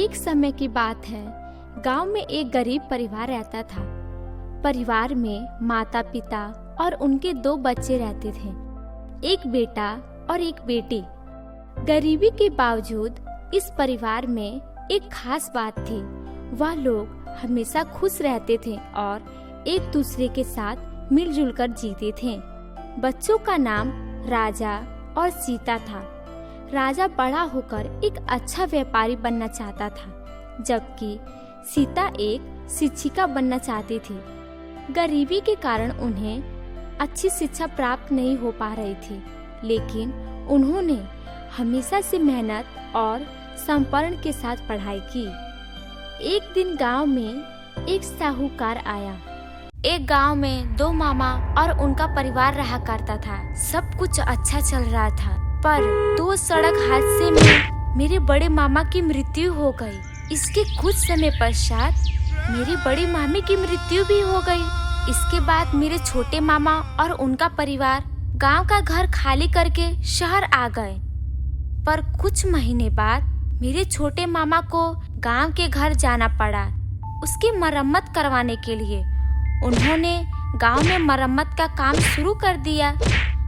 एक समय की बात है, गांव में एक गरीब परिवार रहता था। परिवार में माता पिता और उनके 2 बच्चे रहते थे, एक बेटा और एक बेटी। गरीबी के बावजूद इस परिवार में एक खास बात थी। वह लोग हमेशा खुश रहते थे और एक दूसरे के साथ मिलजुल कर जीते थे। बच्चों का नाम राजा और सीता था। राजा बड़ा होकर एक अच्छा व्यापारी बनना चाहता था, जबकि सीता एक शिक्षिका बनना चाहती थी। गरीबी के कारण उन्हें अच्छी शिक्षा प्राप्त नहीं हो पा रही थी, लेकिन उन्होंने हमेशा से मेहनत और समर्पण के साथ पढ़ाई की। एक दिन गांव में एक साहूकार आया। एक गांव में 2 मामा और उनका परिवार रहा करता था। सब कुछ अच्छा चल रहा था, पर 2 सड़क हादसे में मेरे बड़े मामा की मृत्यु हो गई। इसके कुछ समय पश्चात मेरी बड़ी मामी की मृत्यु भी हो गई। इसके बाद मेरे छोटे मामा और उनका परिवार गांव का घर खाली करके शहर आ गए। पर कुछ महीने बाद मेरे छोटे मामा को गांव के घर जाना पड़ा, उसकी मरम्मत करवाने के लिए। उन्होंने गांव में मरम्मत का काम शुरू कर दिया।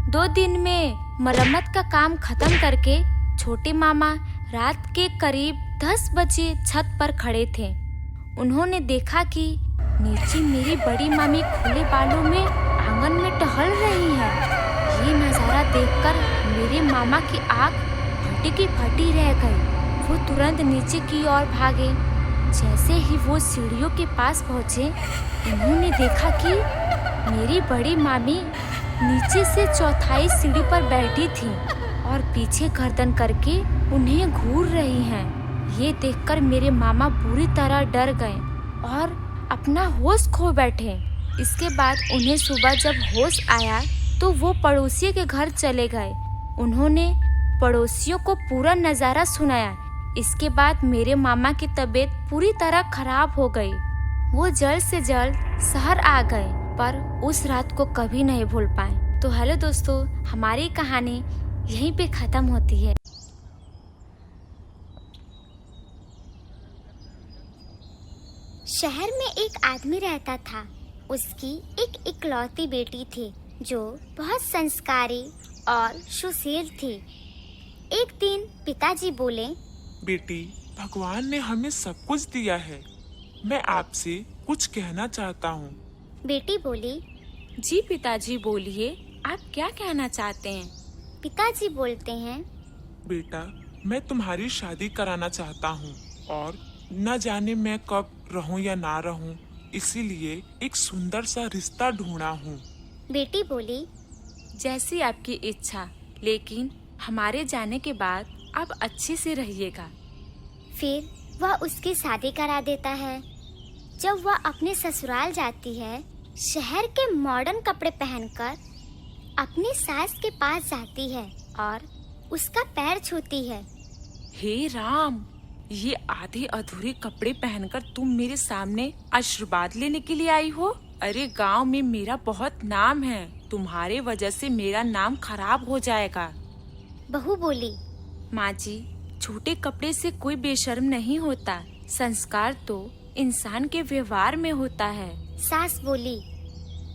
2 दिन में मरम्मत का काम खत्म करके छोटे मामा रात के करीब 10 बजे छत पर खड़े थे। उन्होंने देखा कि नीचे मेरी बड़ी मामी खुले बालों में आंगन में टहल रही है। ये नजारा देखकर मेरे मामा की आंख फटी की फटी रह गई। वो तुरंत नीचे की ओर भागे। जैसे ही वो सीढ़ियों के पास पहुंचे, उन्होंने देखा कि मेरी बड़ी मामी नीचे से 4थी सीढ़ी पर बैठी थी और पीछे गर्दन करके उन्हें घूर रही हैं। ये देखकर मेरे मामा बुरी तरह डर गए और अपना होश खो बैठे। इसके बाद उन्हें सुबह जब होश आया तो वो पड़ोसी के घर चले गए। उन्होंने पड़ोसियों को पूरा नज़ारा सुनाया। इसके बाद मेरे मामा की तबीयत पूरी तरह खराब हो गई। वो जल्द से जल्द शहर आ गए, पर उस रात को कभी नहीं भूल पाए। तो हेलो दोस्तों, हमारी कहानी यहीं पे खत्म होती है। शहर में एक आदमी रहता था। उसकी एक इकलौती बेटी थी जो बहुत संस्कारी और सुशील थी। एक दिन पिताजी बोले, बेटी, भगवान ने हमें सब कुछ दिया है। मैं आपसे कुछ कहना चाहता हूँ। बेटी बोली, जी पिताजी बोलिए, आप क्या कहना चाहते हैं? पिताजी बोलते हैं, बेटा, मैं तुम्हारी शादी कराना चाहता हूँ और न जाने मैं कब रहूँ या ना रहूँ, इसीलिए एक सुंदर सा रिश्ता ढूंढा हूँ। बेटी बोली, जैसी आपकी इच्छा, लेकिन हमारे जाने के बाद आप अच्छे से रहिएगा। फिर वह उसकी शादी करा देता है। जब वह अपने ससुराल जाती है, शहर के मॉडर्न कपड़े पहनकर अपनी सास के पास जाती है और उसका पैर छूती है। हे राम, ये आधे अधूरे कपड़े पहनकर तुम मेरे सामने आशीर्वाद लेने के लिए आई हो? अरे गांव में मेरा बहुत नाम है, तुम्हारे वजह से मेरा नाम खराब हो जाएगा। बहू बोली, माँ जी, छोटे कपड़े से कोई बेशर्म नहीं होता। संस्कार तो इंसान के व्यवहार में होता है। सास बोली,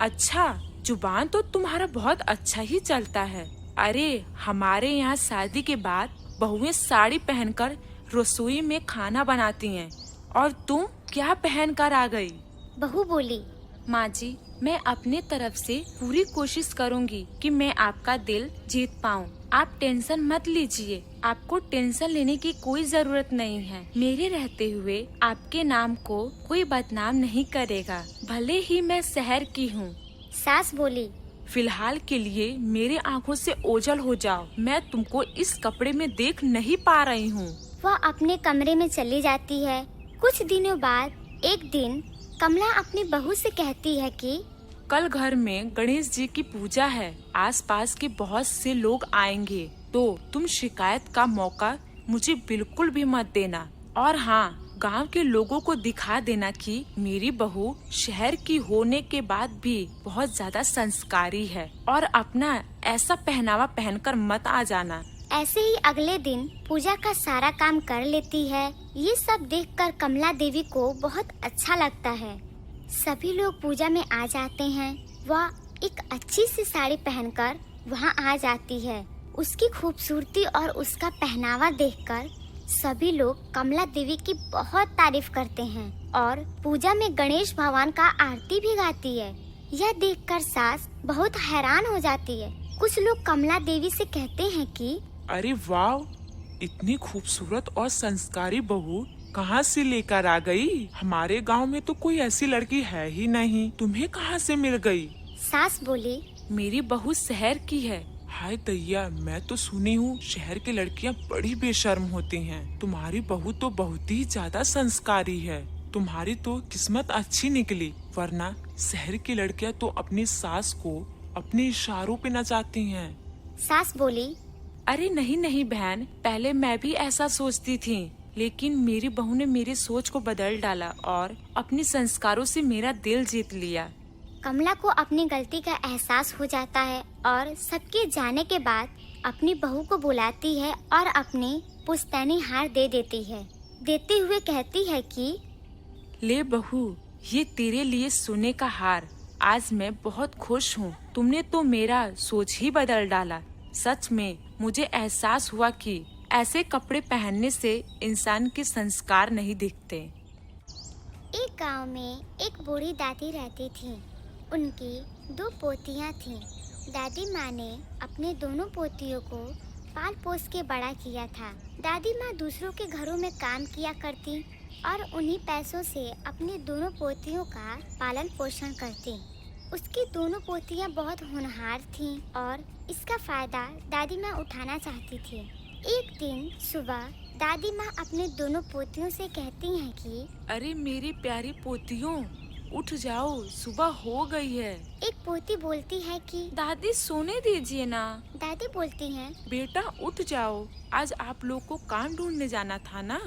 अच्छा, जुबान तो तुम्हारा बहुत अच्छा ही चलता है। अरे हमारे यहाँ शादी के बाद बहुएं साड़ी पहनकर रसोई में खाना बनाती हैं, और तुम क्या पहनकर आ गई? बहू बोली, माँ जी, मैं अपने तरफ से पूरी कोशिश करूँगी कि मैं आपका दिल जीत पाऊँ। आप टेंशन मत लीजिए, आपको टेंशन लेने की कोई जरूरत नहीं है। मेरे रहते हुए आपके नाम को कोई बदनाम नहीं करेगा, भले ही मैं शहर की हूँ। सास बोली, फिलहाल के लिए मेरे आँखों से ओझल हो जाओ, मैं तुमको इस कपड़े में देख नहीं पा रही हूँ। वह अपने कमरे में चली जाती है। कुछ दिनों बाद एक दिन कमला अपनी बहू से कहती है कि कल घर में गणेश जी की पूजा है, आसपास के बहुत से लोग आएंगे, तो तुम शिकायत का मौका मुझे बिल्कुल भी मत देना। और हाँ, गांव के लोगों को दिखा देना कि मेरी बहू शहर की होने के बाद भी बहुत ज्यादा संस्कारी है, और अपना ऐसा पहनावा पहनकर मत आ जाना ऐसे ही अगले दिन पूजा का सारा काम कर लेती है। ये सब देखकर कमला देवी को बहुत अच्छा लगता है। सभी लोग पूजा में आ जाते हैं। वह एक अच्छी सी साड़ी पहनकर वहाँ आ जाती है। उसकी खूबसूरती और उसका पहनावा देखकर सभी लोग कमला देवी की बहुत तारीफ करते हैं और पूजा में गणेश भगवान का आरती भी गाती है। यह देखकर सास बहुत हैरान हो जाती है। कुछ लोग कमला देवी से कहते हैं कि अरे वाह, इतनी खूबसूरत और संस्कारी बहू कहाँ से लेकर आ गई? हमारे गांव में तो कोई ऐसी लड़की है ही नहीं, तुम्हें कहाँ से मिल गई? सास बोली, मेरी बहू शहर की है। हाय दैया, मैं तो सुनी हूँ शहर की लड़कियाँ बड़ी बेशर्म होती हैं। तुम्हारी बहू तो बहुत ही ज्यादा संस्कारी है। तुम्हारी तो किस्मत अच्छी निकली, वरना शहर की लड़कियाँ तो अपनी सास को अपने इशारों पे नचाती हैं। सास बोली, अरे नहीं नहीं बहन, पहले मैं भी ऐसा सोचती थी, लेकिन मेरी बहू ने मेरी सोच को बदल डाला और अपने संस्कारों से मेरा दिल जीत लिया। कमला को अपनी गलती का एहसास हो जाता है और सबके जाने के बाद अपनी बहू को बुलाती है और अपनी पुश्तैनी हार दे देती है। देते हुए कहती है कि ले बहू, ये तेरे लिए सोने का हार। आज मैं बहुत खुश हूँ। तुमने तो मेरा सोच ही बदल डाला। सच में मुझे एहसास हुआ कि ऐसे कपड़े पहनने से इंसान के संस्कार नहीं दिखते। एक गांव में एक बूढ़ी दादी रहती थी। उनकी 2 पोतियां थीं। दादी माँ ने अपने दोनों पोतियों को पाल पोस के बड़ा किया था। दादी माँ दूसरों के घरों में काम किया करती और उन्हीं पैसों से अपनी दोनों पोतियों का पालन पोषण करती। उसकी दोनों पोतियां बहुत होनहार थीं और इसका फायदा दादी माँ उठाना चाहती थी। एक दिन सुबह दादी माँ अपने दोनों पोतियों से कहती हैं कि अरे मेरी प्यारी पोतियों, उठ जाओ, सुबह हो गई है। एक पोती बोलती है कि दादी सोने दीजिए ना। दादी बोलती हैं, बेटा उठ जाओ, आज आप लोग को काम ढूंढने जाना था ना।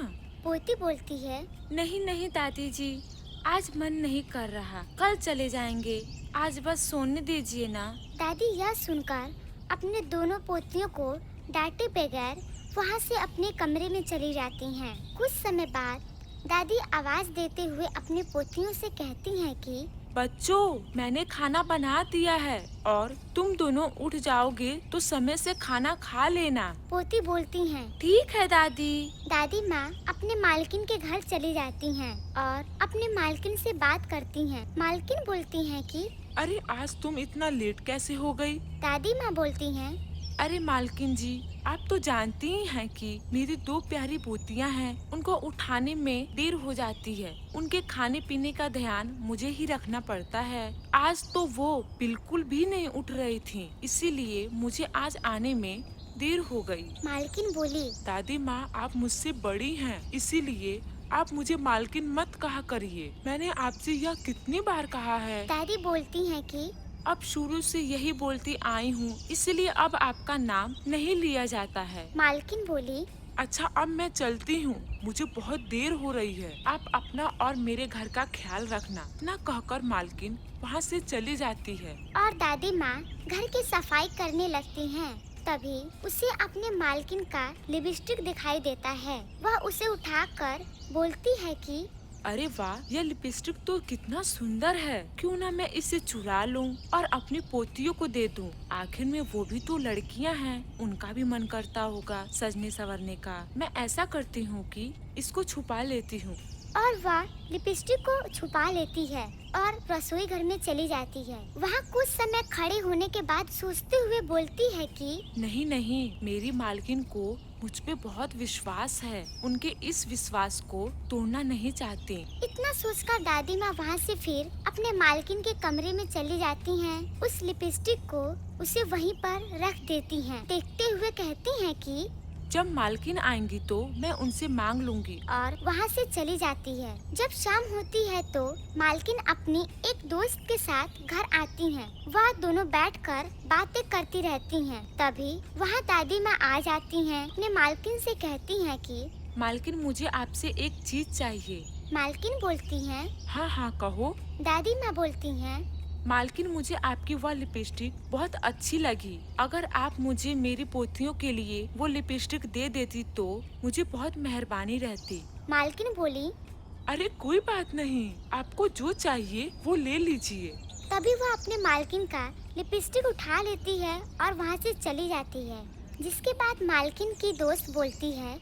पोती बोलती है, नहीं नहीं दादी जी, आज मन नहीं कर रहा, कल चले जाएंगे, आज बस सोने दीजिए ना। दादी यह सुनकर अपने दोनों पोतियों को डांटे बगैर वहाँ से अपने कमरे में चली जाती हैं। कुछ समय बाद दादी आवाज देते हुए अपनी पोतियों से कहती हैं कि बच्चों, मैंने खाना बना दिया है और तुम दोनों उठ जाओगे तो समय से खाना खा लेना। पोती बोलती हैं, ठीक है दादी। दादी माँ अपने मालकिन के घर चली जाती हैं और अपने मालकिन से बात करती हैं। मालकिन बोलती हैं कि अरे आज तुम इतना लेट कैसे हो गई? दादी माँ बोलती हैं, अरे मालकिन जी, आप तो जानती ही हैं कि मेरी 2 प्यारी पोतियां हैं। उनको उठाने में देर हो जाती है। उनके खाने पीने का ध्यान मुझे ही रखना पड़ता है। आज तो वो बिल्कुल भी नहीं उठ रही थीं, इसीलिए मुझे आज आने में देर हो गई। मालकिन बोली, दादी माँ, आप मुझसे बड़ी हैं, इसीलिए आप मुझे मालकिन मत कहा करिए। मैंने आपसे यह कितनी बार कहा है। दादी बोलती हैं कि अब शुरू से यही बोलती आई हूँ, इसलिए अब आपका नाम नहीं लिया जाता है। मालकिन बोली, अच्छा अब मैं चलती हूँ, मुझे बहुत देर हो रही है। आप अपना और मेरे घर का ख्याल रखना। इतना कहकर मालकिन वहाँ से चली जाती है। और दादी माँ घर की सफाई करने लगती हैं। तभी उसे अपने मालकिन का लिपस्टिक दिखाई देता है। वह उसे उठाकर बोलती है कि अरे वाह, यह लिपस्टिक तो कितना सुंदर है। क्यों ना मैं इसे चुरा लूं और अपनी पोतियों को दे दूं। आखिर में वो भी तो लड़कियां हैं, उनका भी मन करता होगा सजने संवरने का। मैं ऐसा करती हूँ कि इसको छुपा लेती हूँ। और वह लिपस्टिक को छुपा लेती है और रसोई घर में चली जाती है। वहाँ कुछ समय खड़े होने के बाद सोचते हुए बोलती है कि नहीं नहीं, मेरी मालकिन को मुझ पे बहुत विश्वास है। उनके इस विश्वास को तोड़ना नहीं चाहती। इतना सोचकर दादी माँ वहाँ से फिर अपने मालकिन के कमरे में चली जाती हैं। उस लिपस्टिक को उसे वहीं पर रख देती हैं। देखते हुए कहती हैं कि जब मालकिन आएंगी तो मैं उनसे मांग लूंगी। और वहाँ से चली जाती है। जब शाम होती है तो मालकिन अपनी एक दोस्त के साथ घर आती हैं। वह दोनों बैठकर बातें करती रहती हैं। तभी वहाँ दादी माँ आ जाती हैं। अपने मालकिन से कहती हैं कि मालकिन, मुझे आपसे एक चीज चाहिए। मालकिन बोलती हैं, हाँ हाँ कहो। दादी माँ बोलती हैं, मालकिन, मुझे आपकी वह लिपस्टिक बहुत अच्छी लगी। अगर आप मुझे मेरी पोतियों के लिए वो लिपस्टिक दे देती तो मुझे बहुत मेहरबानी रहती। मालकिन बोली। अरे कोई बात नहीं, आपको जो चाहिए वो ले लीजिए। तभी वह अपने मालकिन का लिपस्टिक उठा लेती है और वहाँ से चली जाती है। जिसके बाद मालकिन की दोस्त बोलती है,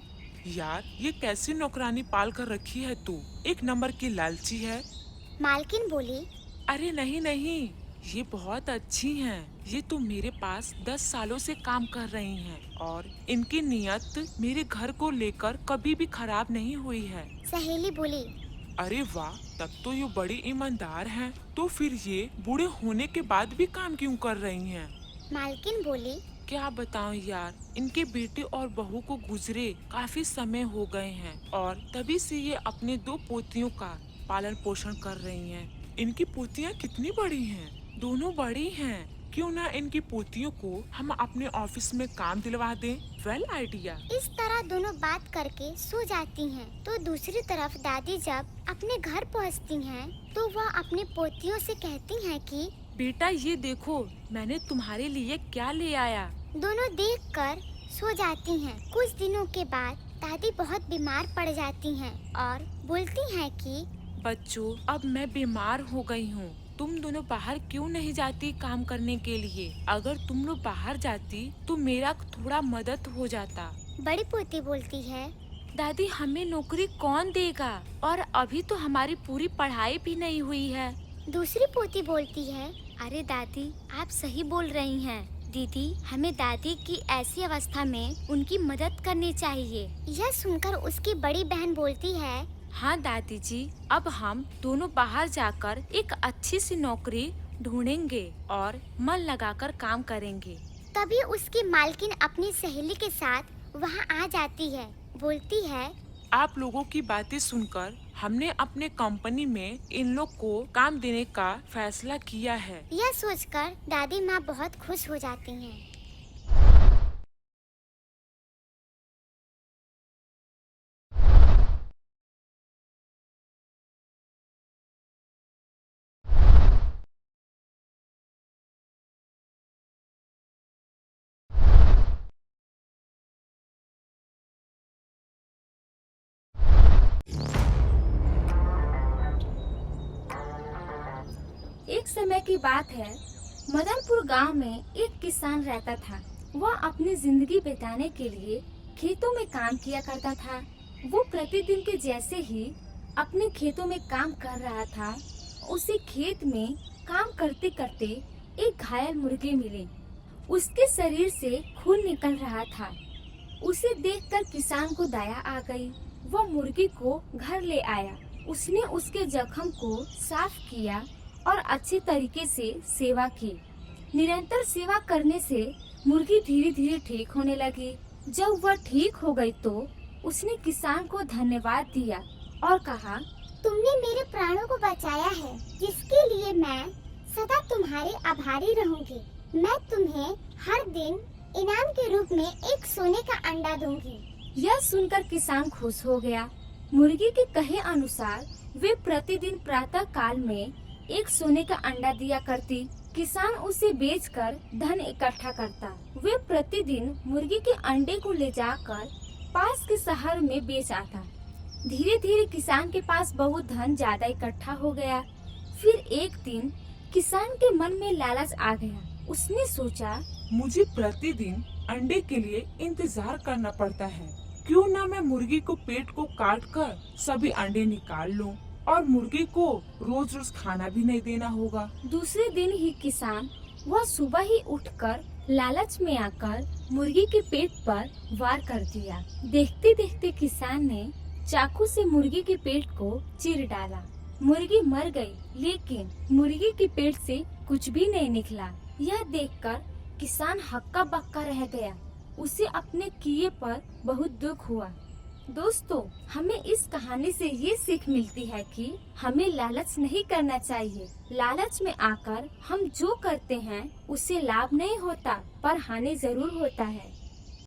यार ये कैसी नौकरानी पाल कर रखी है तू, एक नंबर की लालची है। मालकिन बोली, अरे नहीं नहीं, ये बहुत अच्छी हैं। ये तो मेरे पास 10 सालों से काम कर रही हैं और इनकी नियत मेरे घर को लेकर कभी भी खराब नहीं हुई है। सहेली बोली, अरे वाह, तब तो ये बड़ी ईमानदार हैं। तो फिर ये बूढ़े होने के बाद भी काम क्यों कर रही हैं? मालकिन बोली, क्या बताऊं यार, इनके बेटे और बहू को गुजरे काफी समय हो गए हैं और तभी से ये अपने 2 पोतियों का पालन पोषण कर रही हैं। इनकी पोतियां कितनी बड़ी हैं? दोनों बड़ी हैं। क्यों ना इनकी पोतियों को हम अपने ऑफिस में काम दिलवा दें? Well idea. इस तरह दोनों बात करके सो जाती हैं। तो दूसरी तरफ दादी जब अपने घर पहुंचती हैं, तो वह अपने पोतियों से कहती हैं कि बेटा ये देखो, मैंने तुम्हारे लिए क्या ले आया। दोनों देखकर सो जाती हैं। कुछ दिनों के बाद दादी बहुत बीमार पड़ जाती हैं और बोलती हैं कि बच्चों, अब मैं बीमार हो गई हूँ। तुम दोनों बाहर क्यों नहीं जाती काम करने के लिए? अगर तुम लोग बाहर जाती तो मेरा थोड़ा मदद हो जाता। बड़ी पोती बोलती है, दादी हमें नौकरी कौन देगा, और अभी तो हमारी पूरी पढ़ाई भी नहीं हुई है। दूसरी पोती बोलती है, अरे दादी, आप सही बोल रही हैं। दीदी, हमें दादी की ऐसी अवस्था में उनकी मदद करनी चाहिए। यह सुनकर उसकी बड़ी बहन बोलती है, हाँ दादी जी, अब हम दोनों बाहर जाकर एक अच्छी सी नौकरी ढूंढेंगे और मन लगाकर काम करेंगे। तभी उसकी मालकिन अपनी सहेली के साथ वहाँ आ जाती है। बोलती है, आप लोगों की बातें सुनकर हमने अपने कंपनी में इन लोग को काम देने का फैसला किया है। यह सोचकर दादी माँ बहुत खुश हो जाती हैं। एक समय की बात है, मदनपुर गांव में एक किसान रहता था। वह अपनी जिंदगी बिताने के लिए खेतों में काम किया करता था। वो प्रतिदिन के जैसे ही अपने खेतों में काम कर रहा था, उसे खेत में काम करते करते एक घायल मुर्गी मिली। उसके शरीर से खून निकल रहा था। उसे देखकर किसान को दया आ गई। वह मुर्गी को घर ले आया। उसने उसके जख्म को साफ किया और अच्छे तरीके से सेवा की। निरंतर सेवा करने से मुर्गी धीरे धीरे ठीक होने लगी। जब वह ठीक हो गई तो उसने किसान को धन्यवाद दिया और कहा, तुमने मेरे प्राणों को बचाया है, जिसके लिए मैं सदा तुम्हारे आभारी रहूंगी। मैं तुम्हें हर दिन इनाम के रूप में एक सोने का अंडा दूंगी। यह सुनकर किसान खुश हो गया। मुर्गी के कहे अनुसार वे प्रतिदिन प्रातः काल में एक सोने का अंडा दिया करती। किसान उसे बेचकर धन इकट्ठा करता। वे प्रतिदिन मुर्गी के अंडे को ले जाकर पास के शहर में बेच आता। धीरे धीरे किसान के पास बहुत धन ज्यादा इकट्ठा हो गया। फिर एक दिन किसान के मन में लालच आ गया। उसने सोचा, मुझे प्रतिदिन अंडे के लिए इंतजार करना पड़ता है। क्यों ना मैं मुर्गी को पेट को काट कर सभी अंडे निकाल लूं और मुर्गी को रोज रोज खाना भी नहीं देना होगा। दूसरे दिन ही किसान वह सुबह ही उठकर लालच में आकर मुर्गी के पेट पर वार कर दिया। देखते देखते किसान ने चाकू से मुर्गी के पेट को चीर डाला। मुर्गी मर गई, लेकिन मुर्गी के पेट से कुछ भी नहीं निकला। यह देखकर किसान हक्का बक्का रह गया। उसे अपने किए पर बहुत दुख हुआ। दोस्तों, हमें इस कहानी से ये सीख मिलती है कि हमें लालच नहीं करना चाहिए। लालच में आकर हम जो करते हैं उससे लाभ नहीं होता, पर हानि जरूर होता है।